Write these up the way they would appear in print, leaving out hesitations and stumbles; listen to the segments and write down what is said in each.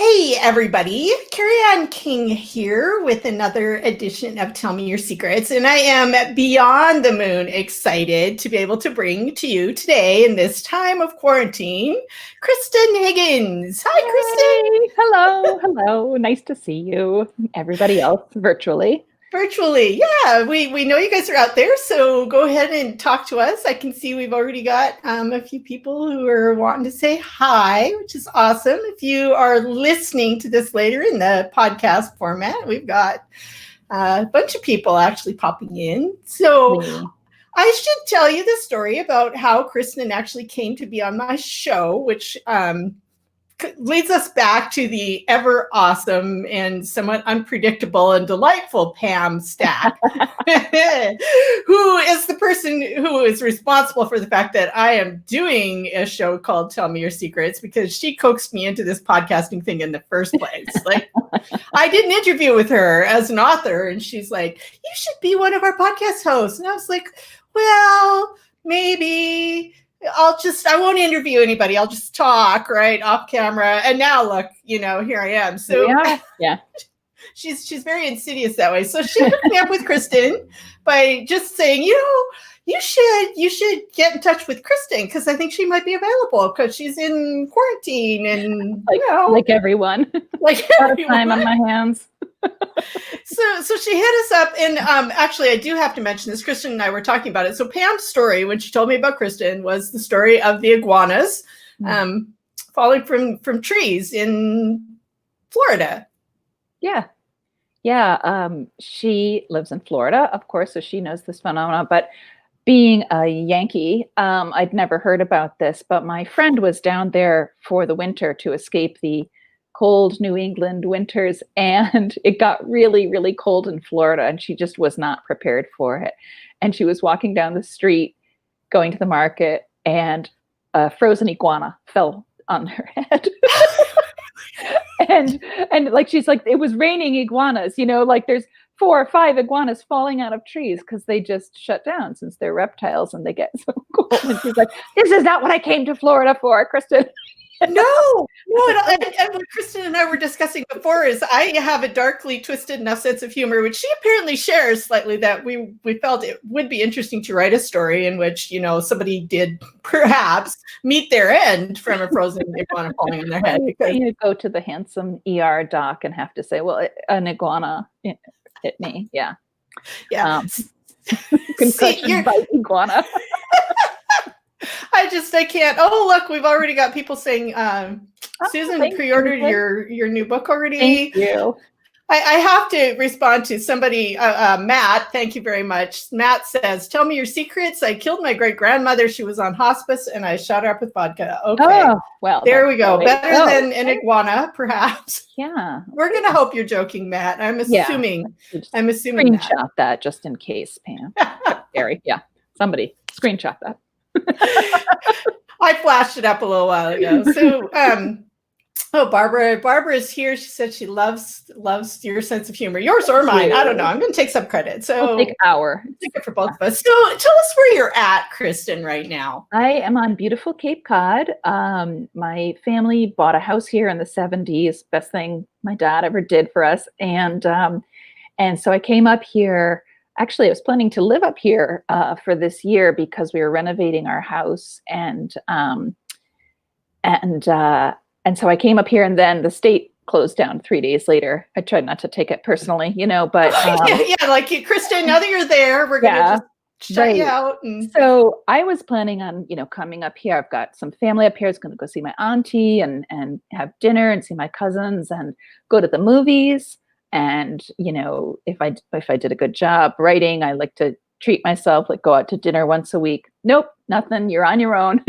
Hey everybody, Carrie Ann King here with another edition of Tell Me Your Secrets, and I am beyond the moon excited to be able to bring to you today in this time of quarantine, Kristan Higgins. Hi, Yay! Hello. Nice to see you. Everybody else virtually. Virtually, yeah. We know you guys are out there, so go ahead and talk to us. I can see we've already got a few people who are wanting to say hi, which is awesome. If you are listening to this later in the podcast format, we've got a bunch of people actually popping in. So I should tell you the story about how Kristan actually came to be on my show, which leads us back to the ever awesome and somewhat unpredictable and delightful Pam Stack, who is the person who is responsible for the fact that I am doing a show called Tell Me Your Secrets, because she coaxed me into this podcasting thing in the first place. Like, I did an interview with her as an author, and she's like, "You should be one of our podcast hosts." And I was like, well, maybe. I won't interview anybody. I'll just talk right off camera. And now look, here I am. So yeah. she's very insidious that way. So she hooked me up with Kristan by just saying, you should get in touch with Kristan, because I think she might be available because she's in quarantine and like everyone. Like a lot of time on my hands. So she hit us up, and actually I do have to mention this. Kristan and I were talking about it. So Pam's story, when she told me about Kristan, was the story of the iguanas falling from trees in Florida. Yeah. She lives in Florida, of course, so she knows this phenomenon. But being a Yankee, I'd never heard about this. But my friend was down there for the winter to escape the cold New England winters, and it got really, really cold in Florida, and she just was not prepared for it. And she was walking down the street going to the market, and a frozen iguana fell on her head. and like, she's like, it was raining iguanas, like there's 4 or 5 iguanas falling out of trees because they just shut down since they're reptiles and they get so cold. And she's like, this is not what I came to Florida for, Kristan. No. And what Kristan and I were discussing before is I have a darkly twisted enough sense of humor, which she apparently shares slightly, that we felt it would be interesting to write a story in which, somebody did perhaps meet their end from a frozen iguana falling on their head. Because you go to the handsome ER doc and have to say, well, an iguana hit me. Yeah. Concussion by iguana. I can't. Oh, look, we've already got people saying, Susan pre-ordered your new book already. Thank you. I have to respond to somebody, Matt. Thank you very much. Matt says, "Tell me your secrets. I killed my great-grandmother. She was on hospice, and I shot her up with vodka." Okay. Oh, well, there we go. Better than an iguana, perhaps. Yeah. We're going to hope you're joking, Matt. I'm assuming. Screenshot that just in case, Pam. Gary. Yeah. Somebody screenshot that. I flashed it up a little while ago. So, Barbara's here. She said she loves your sense of humor. Yours or mine. I don't know. I'm going to take some credit. So I'll take it for both of us. So tell us where you're at, Kristan, right now. I am on beautiful Cape Cod. My family bought a house here in the 70s. Best thing my dad ever did for us. And so I came up here. Actually, I was planning to live up here for this year because we were renovating our house, and so I came up here, and then the state closed down 3 days later. I tried not to take it personally, but like Kristan, now that you're there, we're gonna just shut you out. And so I was planning on, coming up here. I've got some family up here. I was going to go see my auntie and have dinner and see my cousins and go to the movies. And, if I did a good job writing, I like to treat myself, like go out to dinner once a week. Nope, nothing. You're on your own,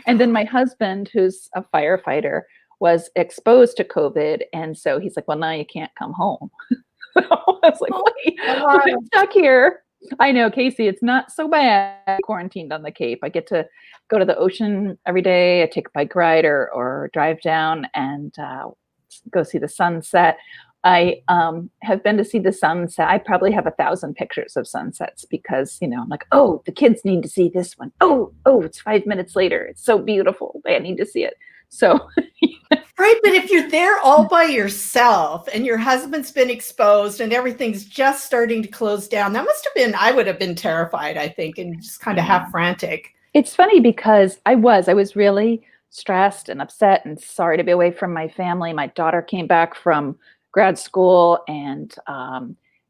And then my husband, who's a firefighter, was exposed to COVID. And so he's like, well, now you can't come home. So I was like, wait, I'm stuck here. I know, Casey, it's not so bad quarantined on the Cape. I get to go to the ocean every day. I take a bike ride or drive down and go see the sunset. I have been to see the sunset. I probably have 1,000 pictures of sunsets because, I'm like, oh, the kids need to see this one. Oh, it's 5 minutes later. It's so beautiful. They need to see it. So Right, but if you're there all by yourself and your husband's been exposed and everything's just starting to close down, that must have been, I would have been terrified, I think, and just kind of half frantic. It's funny because I was really stressed and upset and sorry to be away from my family. My daughter came back from grad school, and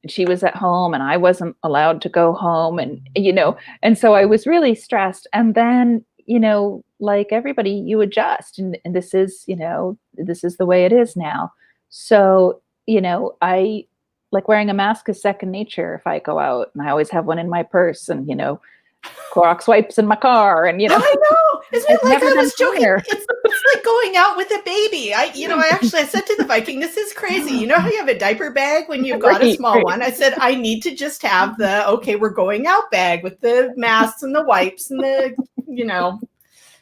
she was at home and I wasn't allowed to go home, and so I was really stressed. And then, like everybody, you adjust, and this is, this is the way it is now. So, I like wearing a mask is second nature if I go out, and I always have one in my purse, and Clorox wipes in my car, and I know. Isn't it like, I was joking? Cleaner. It's like going out with a baby. I said to the Viking, this is crazy. You know how you have a diaper bag when you've got a small one? I said, I need to just have the, okay, we're going out bag with the masks and the wipes and the,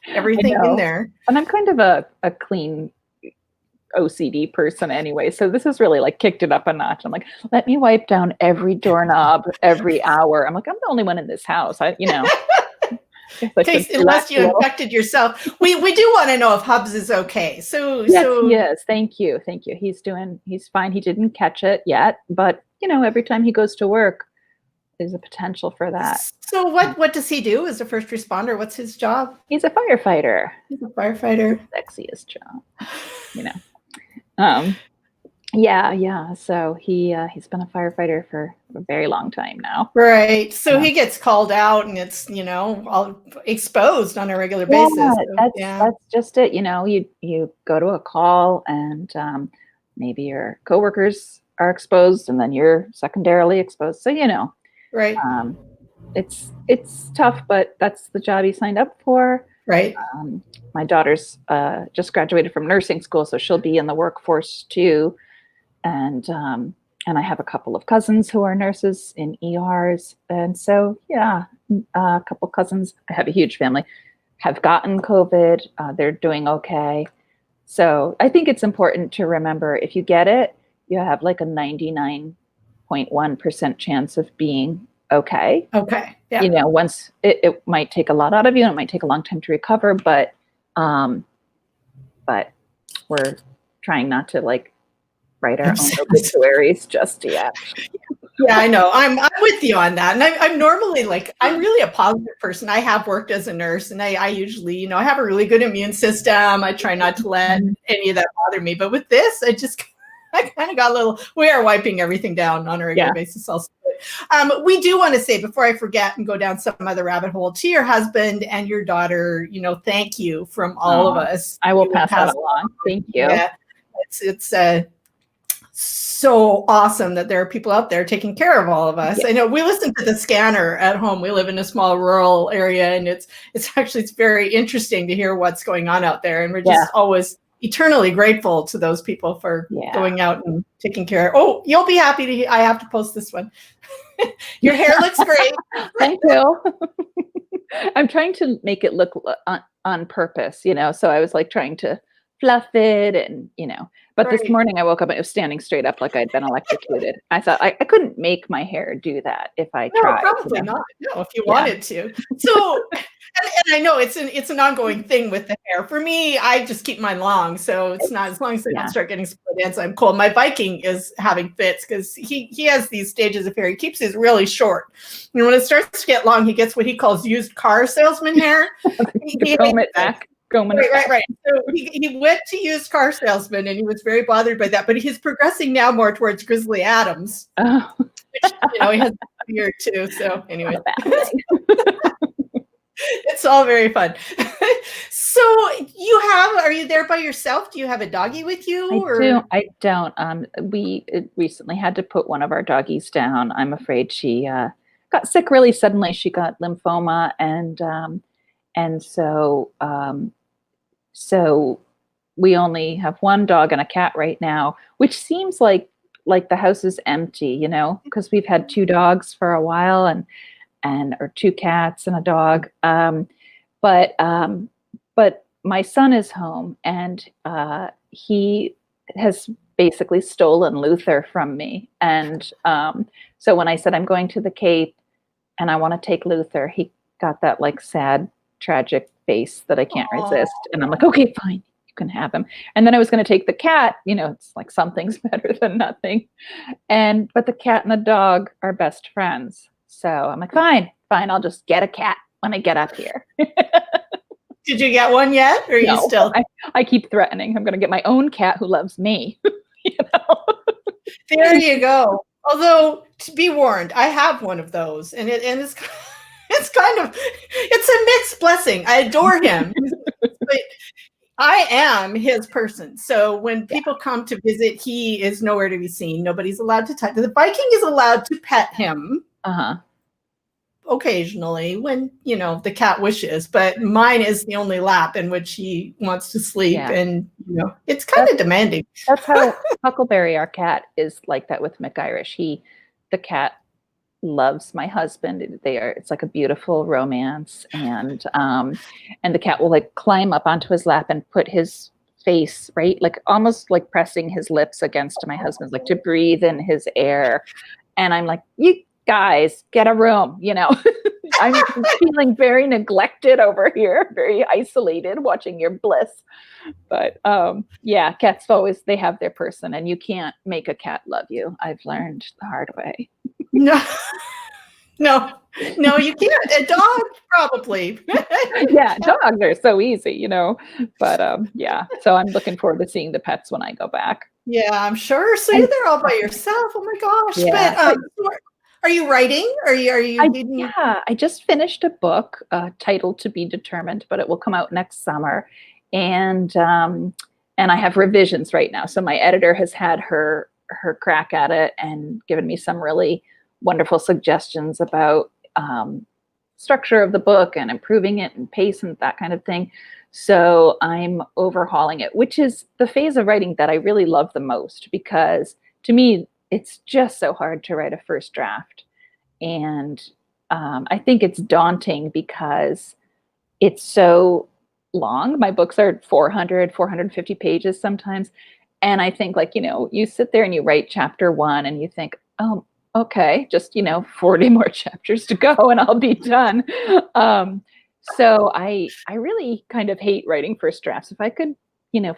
everything in there. And I'm kind of a clean OCD person anyway, so this has really like kicked it up a notch. I'm like, let me wipe down every doorknob every hour. I'm like, I'm the only one in this house. Unless you infected yourself. We do want to know if Hubs is okay. So yes, thank you. He's fine. He didn't catch it yet, but every time he goes to work, there's a potential for that. So what does he do as a first responder? What's his job? He's a firefighter. He's a firefighter. Sexiest job. Yeah. So he's been a firefighter for a very long time now. Right. So he gets called out, and it's all exposed on a regular basis. That's just it. You go to a call, and maybe your coworkers are exposed, and then you're secondarily exposed. So right. It's tough, but that's the job he signed up for. Right. My daughter's just graduated from nursing school, so she'll be in the workforce too. And I have a couple of cousins who are nurses in ERs. And so, a couple cousins, I have a huge family, have gotten COVID. They're doing okay. So I think it's important to remember, if you get it, you have like a 99.1% chance of being okay. Okay. Yeah. Once it might take a lot out of you, and it might take a long time to recover, but we're trying not to like write our own obituaries just yet. Yeah, I know. I'm with you on that. And I'm normally I'm really a positive person. I have worked as a nurse, and I usually, I have a really good immune system. I try not to let any of that bother me. But with this, I kind of got a little, we are wiping everything down on a regular basis also. We do want to say, before I forget and go down some other rabbit hole, to your husband and your daughter, thank you from all of us. I will pass that along. Thank you. Yeah, it's so awesome that there are people out there taking care of all of us. Yeah. I know we listen to the scanner at home. We live in a small rural area, and it's very interesting to hear what's going on out there. And we're just always eternally grateful to those people for going out and taking care. Oh, you'll be happy I have to post this one. Your hair looks great. Thank you. I'm trying to make it look on purpose, so I was like trying to fluff it, and but this morning I woke up and it was standing straight up like I'd been electrocuted. I thought I couldn't make my hair do that if I tried. Probably not. No, if you wanted to. So, and I know it's an ongoing thing with the hair. For me, I just keep mine long, so it's not, as long as I don't start getting split ends, I'm cool. My Viking is having fits because he has these stages of hair. He keeps his really short, and when it starts to get long, he gets what he calls used car salesman hair. He comb it back. Right. So he went to used car salesman, and he was very bothered by that. But he's progressing now more towards Grizzly Adams, which he has a beard too. So anyway, it's all very fun. So are you there by yourself? Do you have a doggie with you? I don't. We recently had to put one of our doggies down. I'm afraid she got sick really suddenly. She got lymphoma, and so we only have one dog and a cat right now, which seems like the house is empty, because we've had two dogs for a while, or two cats and a dog. But my son is home, and he has basically stolen Luther from me. And so when I said I'm going to the Cape and I want to take Luther, he got that like sad, tragic face that I can't resist. And I'm like, okay, fine. you can have him. And then I was going to take the cat, it's like something's better than nothing. But the cat and the dog are best friends. So I'm like, fine, I'll just get a cat when I get up here. Did you get one yet? Or are you still? I keep threatening. I'm going to get my own cat who loves me. There you go. Although, to be warned, I have one of those, and it's a mixed blessing. I adore him, but I am his person. So when people come to visit, he is nowhere to be seen. Nobody's allowed to touch. The Viking is allowed to pet him occasionally when, the cat wishes, but mine is the only lap in which he wants to sleep. Yeah. And, it's kind of demanding. That's how Huckleberry, our cat, is like that with McIrish. The cat loves my husband. It's like a beautiful romance. And the cat will like climb up onto his lap and put his face, right? Like almost like pressing his lips against my husband's, like to breathe in his air. And I'm like, you guys, get a room, I'm feeling very neglected over here, very isolated, watching your bliss. But cats they have their person, and you can't make a cat love you. I've learned the hard way. No, you can't. A dog, probably. Yeah, dogs are so easy, But so I'm looking forward to seeing the pets when I go back. Yeah, I'm sure. So you're there all by yourself. Oh my gosh! Yeah. But are you writing? Are you? I just finished a book titled "To Be Determined," but it will come out next summer, and I have revisions right now. So my editor has had her crack at it and given me some really wonderful suggestions about structure of the book and improving it and pace and that kind of thing. So I'm overhauling it, which is the phase of writing that I really love the most, because to me, it's just so hard to write a first draft. And I think it's daunting because it's so long. My books are 400, 450 pages sometimes. And I think you sit there and you write chapter 1 and you think, oh, okay, just, 40 more chapters to go and I'll be done. So I really kind of hate writing first drafts. If I could,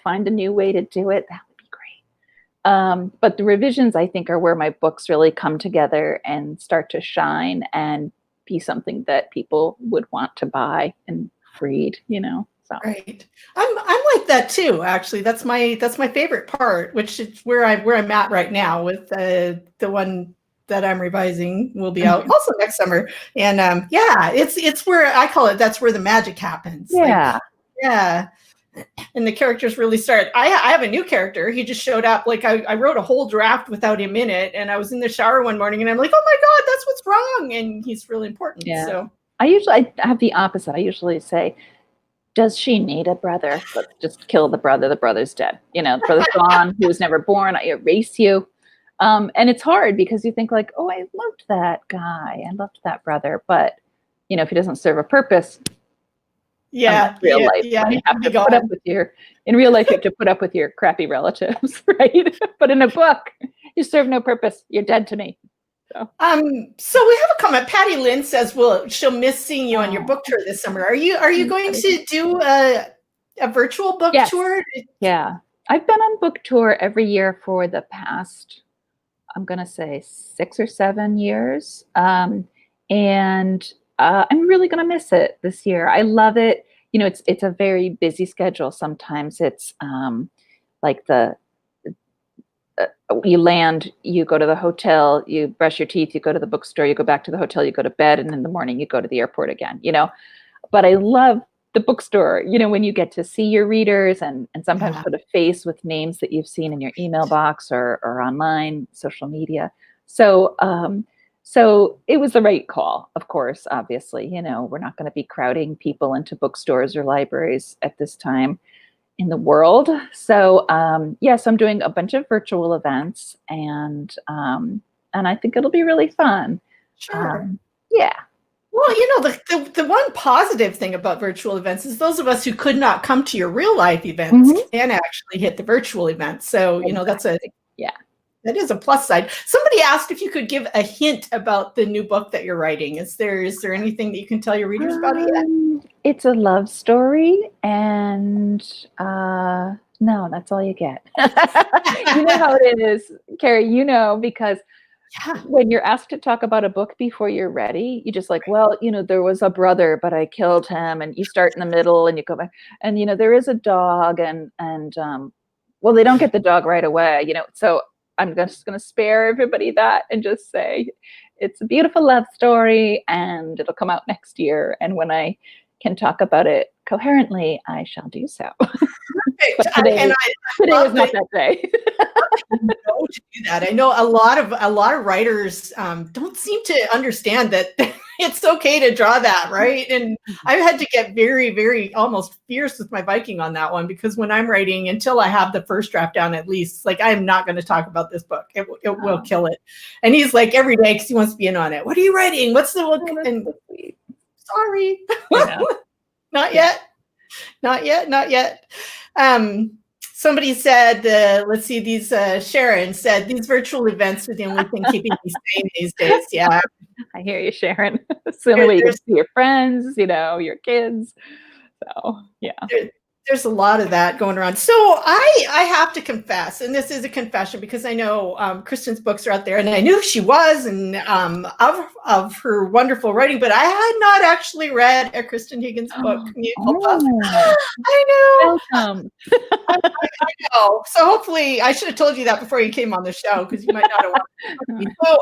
find a new way to do it, that would be great. But the revisions, I think, are where my books really come together and start to shine and be something that people would want to buy and read, So. Right. I'm like that too, actually. That's my favorite part, which is where I'm at right now with the one that I'm revising will be out also next summer. And it's where I call it, that's where the magic happens. Yeah. Yeah. And the characters really start. I have a new character. He just showed up. Like I wrote a whole draft without him in it. And I was in the shower one morning and I'm like, oh my God, that's what's wrong. And he's really important. Yeah. So I have the opposite. I usually say, does she need a brother? Let's just kill the brother. The brother's dead. The brother's gone. He was never born. I erase you. And it's hard because you think like, oh, I loved that guy. I loved that brother. But, if he doesn't serve a purpose, real life, you have to put up with in real life, you have to put up with your crappy relatives, right? But in a book, you serve no purpose. You're dead to me. So we have a comment. Patty Lynn says, she'll miss seeing you on your book tour this summer. Are you going to do a virtual book tour? Yeah. I've been on book tour every year for the past, I'm going to say 6 or 7 years. And I'm really going to miss it this year. I love it. It's a very busy schedule. Sometimes it's like you land, you go to the hotel, you brush your teeth, you go to the bookstore, you go back to the hotel, you go to bed, and in the morning you go to the airport again, But I love the bookstore, when you get to see your readers and sometimes put a face with names that you've seen in your email box or online, social media. So it was the right call, of course, obviously. We're not going to be crowding people into bookstores or libraries at this time in the world. So yes, I'm doing a bunch of virtual events, and I think it'll be really fun. Sure. Yeah. Well, the one positive thing about virtual events is those of us who could not come to your real life events can actually hit the virtual events. So, that is a plus side. Somebody asked if you could give a hint about the new book that you're writing. Is there anything that you can tell your readers about it yet? It's a love story, and no, that's all you get. You know how it is, Carrie, because Yeah. when you're asked to talk about a book before you're ready, you just like, well, there was a brother, but I killed him, and you start in the middle and you go back, and there is a dog, and well, they don't get the dog right away, so I'm just going to spare everybody that and just say it's a beautiful love story, and it'll come out next year, and when I can talk about it coherently, I shall do so. But today love was not that day. know to do that. I know a lot of writers don't seem to understand that it's okay to draw that, right? And I've had to get very, very almost fierce with my Viking on that one, because when I'm writing, until I have the first draft down, at least, like, I'm not going to talk about this book. It will kill it. And he's like, every day, because he wants to be in on it. What are you writing? What's the book? And sorry, not yet. Not yet. Not yet. Somebody said, let's see, Sharon said, these virtual events are the only thing keeping me sane these days. Yeah. I hear you, Sharon. It's the only way you can see your friends, your kids. So, yeah. There's a lot of that going around. So I have to confess, and this is a confession, because I know Kristan's books are out there, and I knew she was, and of her wonderful writing, but I had not actually read a Kristan Higgins book. I know. Welcome. I know. So hopefully, I should have told you that before you came on the show, because you might not have wanted to. So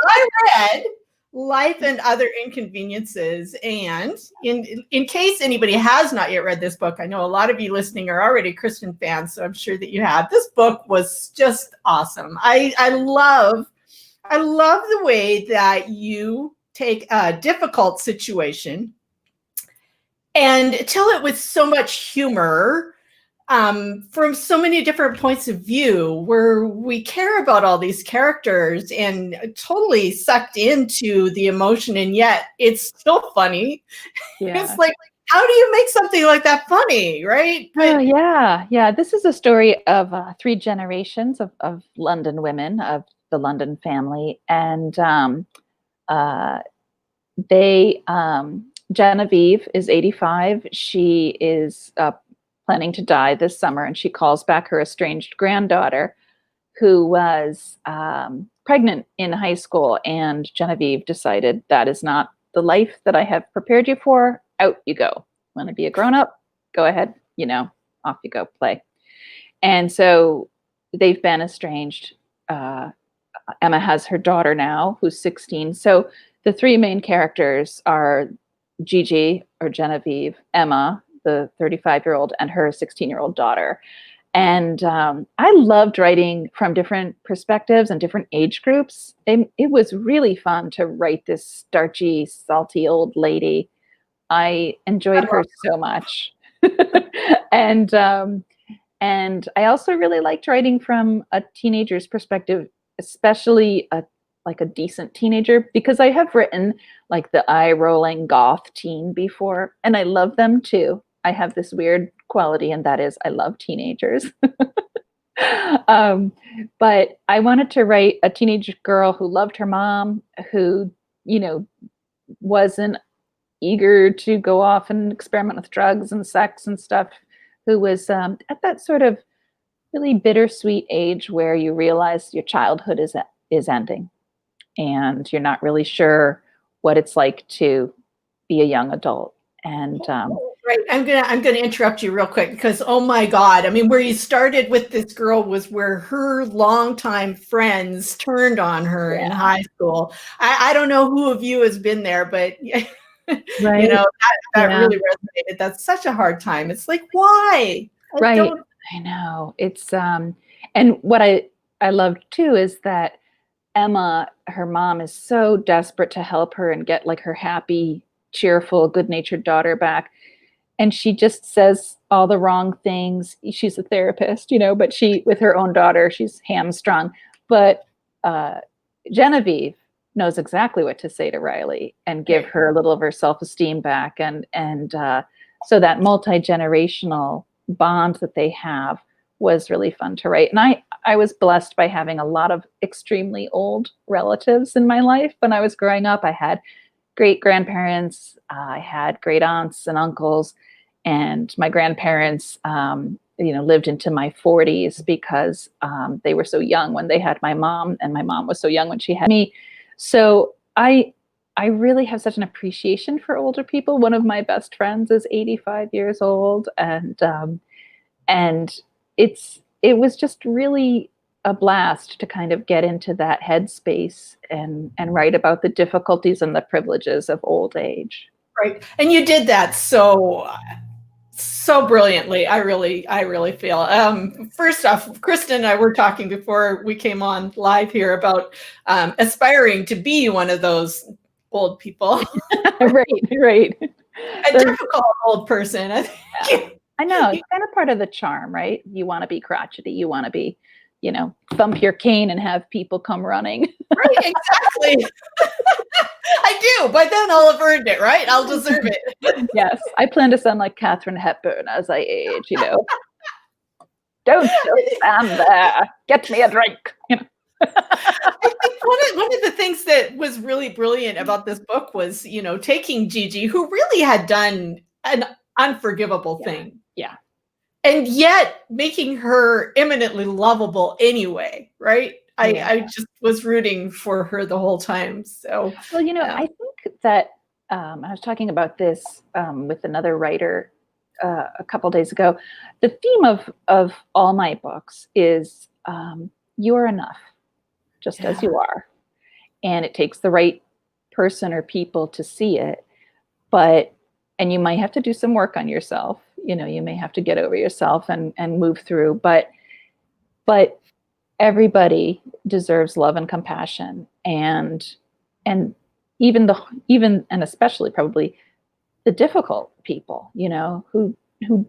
I read Life and Other Inconveniences. And in case anybody has not yet read this book, I know a lot of you listening are already Kristan fans, so I'm sure that you have. This book was just awesome. I love the way that you take a difficult situation and tell it with so much humor, from so many different points of view, where we care about all these characters and totally sucked into the emotion, and yet it's still funny. Yeah. It's like, how do you make something like that funny, right? Oh, yeah. This is a story of 3 generations of London women, of the London family, and Genevieve is 85. She is planning to die this summer, and she calls back her estranged granddaughter, who was pregnant in high school, and Genevieve decided, that is not the life that I have prepared you for. Out you go. Want to be a grown-up? Go ahead, off you go, play. And so they've been estranged. Emma has her daughter now, who's 16. So the 3 main characters are Gigi, or Genevieve, Emma, the 35-year-old, and her 16-year-old daughter. And I loved writing from different perspectives and different age groups. It was really fun to write this starchy, salty old lady. I enjoyed her so much. And I also really liked writing from a teenager's perspective, especially a decent teenager, because I have written like the eye-rolling goth teen before, and I love them too. I have this weird quality, and that is I love teenagers. But I wanted to write a teenage girl who loved her mom, who, wasn't eager to go off and experiment with drugs and sex and stuff, who was at that sort of really bittersweet age where you realize your childhood is ending, and you're not really sure what it's like to be a young adult. And right, I'm gonna interrupt you real quick, because oh my God, I mean, where you started with this girl was where her longtime friends turned on her in high school. I don't know who of you has been there, but right. that really resonated. That's such a hard time. It's like, why? I know. It's and what I loved too is that Emma, her mom, is so desperate to help her and get like her happy, cheerful, good-natured daughter back. And she just says all the wrong things. She's a therapist, but with her own daughter, she's hamstrung. But Genevieve knows exactly what to say to Riley and give her a little of her self-esteem back. And so that multi-generational bond that they have was really fun to write. And I was blessed by having a lot of extremely old relatives in my life. When I was growing up, I had great grandparents. I had great aunts and uncles, and my grandparents, lived into my 40s because they were so young when they had my mom, and my mom was so young when she had me. So I really have such an appreciation for older people. One of my best friends is 85 years old, and it was just really a blast to kind of get into that headspace and write about the difficulties and the privileges of old age. Right. And you did that so brilliantly. I really feel. First off, Kristan and I were talking before we came on live here about aspiring to be one of those old people. Right. A difficult old person. I think. Yeah. I know, it's kind of part of the charm, right? You want to be crotchety, you want to be, thump your cane and have people come running. Right, exactly. I do, but then I'll have earned it, right? I'll deserve it. Yes, I plan to sound like Katharine Hepburn as I age, Don't just stand there. Get me a drink. I think one of the things that was really brilliant about this book was, taking Gigi, who really had done an unforgivable thing. Yeah. And yet making her eminently lovable anyway, right? Yeah. I just was rooting for her the whole time. So, well, I think that I was talking about this with another writer a couple days ago. The theme of all my books is you're enough, just as you are. And it takes the right person or people to see it. And you might have to do some work on yourself. You may have to get over yourself and move through, but everybody deserves love and compassion, and even and especially probably the difficult people, who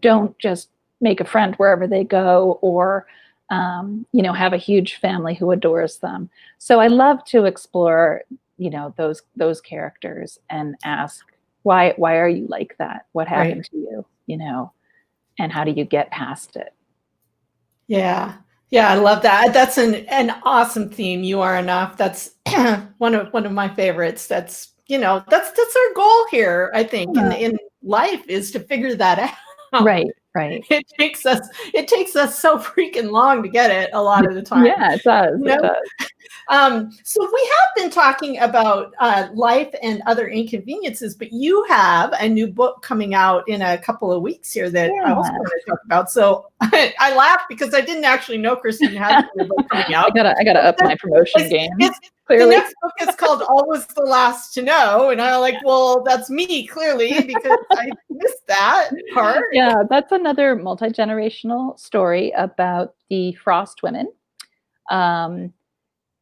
don't just make a friend wherever they go, or have a huge family who adores them. So I love to explore, those characters and ask, why are you like that? What happened to you? And how do you get past it? Yeah. I love that. That's an awesome theme. You are enough. That's one of my favorites. That's our goal here, I think, in life, is to figure that out. Right. It takes us so freaking long to get it a lot of the time. Yeah, it does. It does. So we have been talking about life and other inconveniences, but you have a new book coming out in a couple of weeks here that I also want to talk about. So I laugh because I didn't actually know Kristan had a new book coming out. I gotta up my promotion game. The next book is called Always the Last to Know. And I'm like, well, that's me, clearly, because I missed that part. Yeah, that's another multi-generational story about the Frost women. And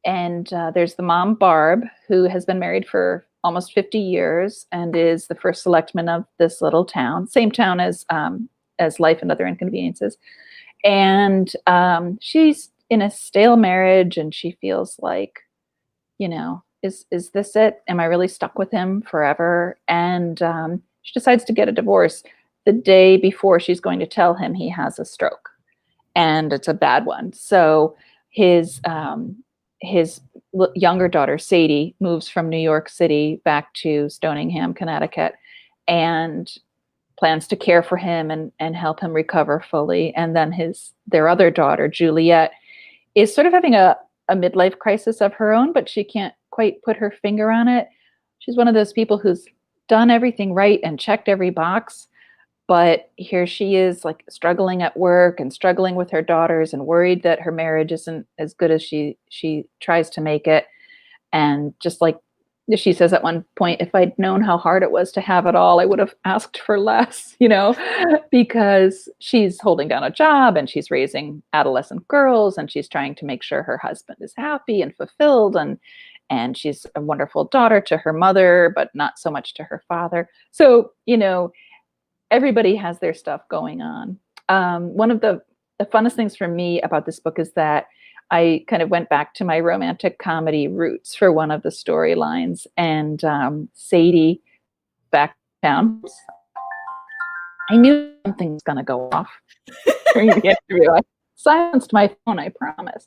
there's the mom, Barb, who has been married for almost 50 years and is the first selectman of this little town, same town as Life and Other Inconveniences. And she's in a stale marriage, and she feels like, is this it? Am I really stuck with him forever? And she decides to get a divorce the day before she's going to tell him he has a stroke, and it's a bad one. So his younger daughter, Sadie, moves from New York City back to Stoningham, Connecticut, and plans to care for him and help him recover fully. And then their other daughter, Juliet, is sort of having a midlife crisis of her own, but she can't quite put her finger on it. She's one of those people who's done everything right and checked every box, but here she is, like, struggling at work and struggling with her daughters and worried that her marriage isn't as good as she tries to make it. And just like she says at one point, if I'd known how hard it was to have it all, I would have asked for less, because she's holding down a job and she's raising adolescent girls and she's trying to make sure her husband is happy and fulfilled. And she's a wonderful daughter to her mother, but not so much to her father. So, everybody has their stuff going on. One of the funnest things for me about this book is that I kind of went back to my romantic comedy roots for one of the storylines, and Sadie back down. I knew something was going to go off during the interview. I silenced my phone, I promise.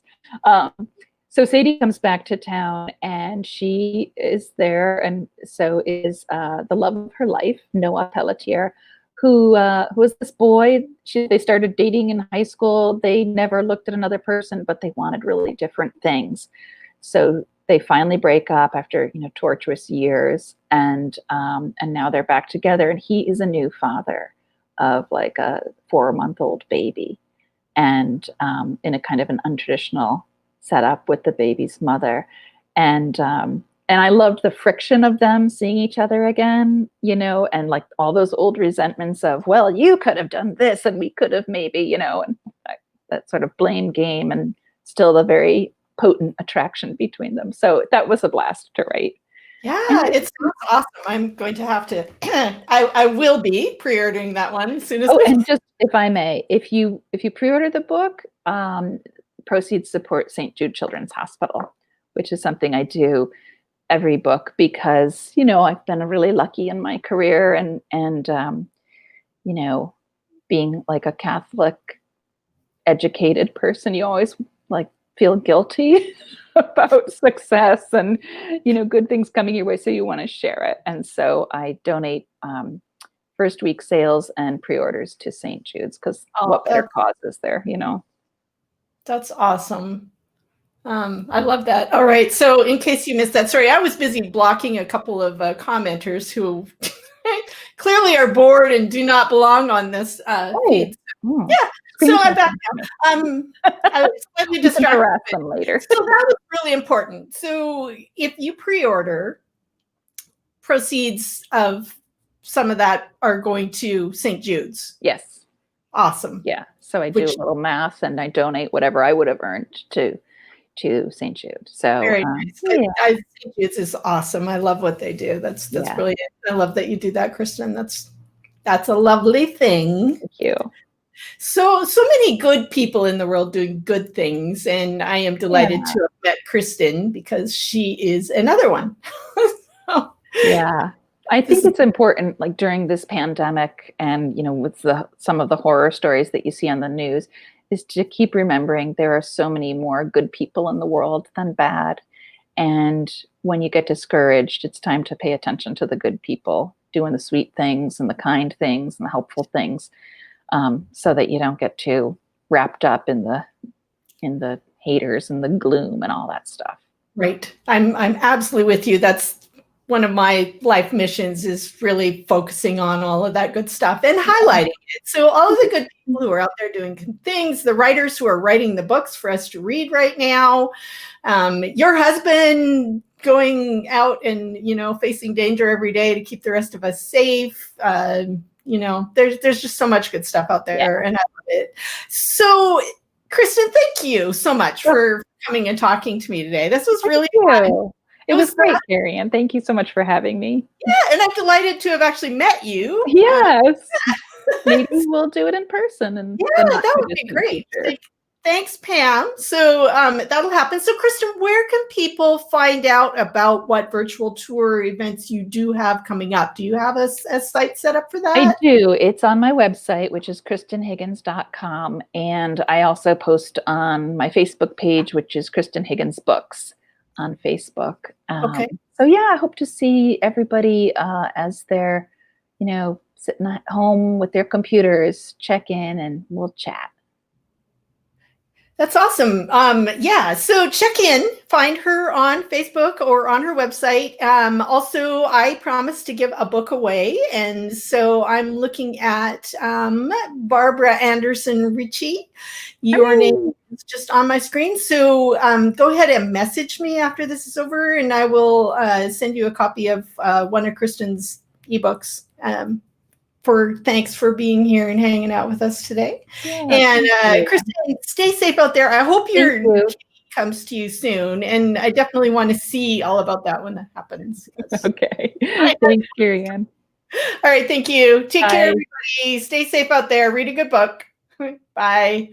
So Sadie comes back to town, and she is there, and so is the love of her life, Noah Pelletier, who was this boy. They started dating in high school. They never looked at another person, but they wanted really different things. So they finally break up after torturous years, and now they're back together. And he is a new father of like a 4-month-old baby, and in a kind of an untraditional setup with the baby's mother. And I loved the friction of them seeing each other again, and like all those old resentments of, well, you could have done this and we could have maybe, and that sort of blame game, and still the very potent attraction between them. So that was a blast to write. Yeah, it sounds awesome. I'm going to have to, I will be pre-ordering that one as soon as Oh, and just if I may, if you pre-order the book, proceeds support St. Jude Children's Hospital, which is something I do every book because I've been really lucky in my career, and being like a Catholic educated person, you always like feel guilty about success and good things coming your way, so you want to share it. And so I donate first week sales and pre-orders to St. Jude's, because what better cause is there? That's awesome. I love that. All right. So in case you missed that, sorry, I was busy blocking a couple of commenters who clearly are bored and do not belong on this feed. Yeah. So I'm back now. I was slightly distracted. Harass them later. So that was really important. So if you pre-order, proceeds of some of that are going to St. Jude's. Yes. Awesome. Yeah. So I do a little math, and I donate whatever I would have earned to St. Jude. So very nice. St. Jude's is awesome. I love what they do. That's brilliant. I love that you do that, Kristan. That's a lovely thing. Thank you. So many good people in the world doing good things, and I am delighted to have met Kristan because she is another one. Yeah. I think it's important, like during this pandemic and, with some of the horror stories that you see on the news, is to keep remembering there are so many more good people in the world than bad. And when you get discouraged, it's time to pay attention to the good people doing the sweet things and the kind things and the helpful things, so that you don't get too wrapped up in the haters and the gloom and all that stuff. Right. I'm absolutely with you. That's one of my life missions, is really focusing on all of that good stuff and highlighting it. So all of the good people who are out there doing good things, the writers who are writing the books for us to read right now, your husband going out and, facing danger every day to keep the rest of us safe. There's just so much good stuff out there, and I love it. So Kristan, thank you so much for coming and talking to me today. This was really fun. It was great, Carrie-Ann. Thank you so much for having me. Yeah, and I'm delighted to have actually met you. Yes. Maybe we'll do it in person. And that would be great. Thanks, Pam. So that'll happen. So Kristan, where can people find out about what virtual tour events you do have coming up? Do you have a site set up for that? I do. It's on my website, which is KristanHiggins.com. And I also post on my Facebook page, which is Kristan Higgins Books on Facebook. Okay. So I hope to see everybody as they're, sitting at home with their computers, check in and we'll chat. That's awesome. So check in, find her on Facebook or on her website. Also, I promised to give a book away. And so I'm looking at Barbara Anderson Ritchie. Your name is just on my screen. So go ahead and message me after this is over, and I will send you a copy of one of Kristan's ebooks. Thanks for being here and hanging out with us today. And Kristan, stay safe out there. I hope your kitty comes to you soon, and I definitely want to see all about that when that happens. Okay. Thanks, Carrie-Ann. All right. Thank you. Take care, everybody. Stay safe out there. Read a good book. Bye.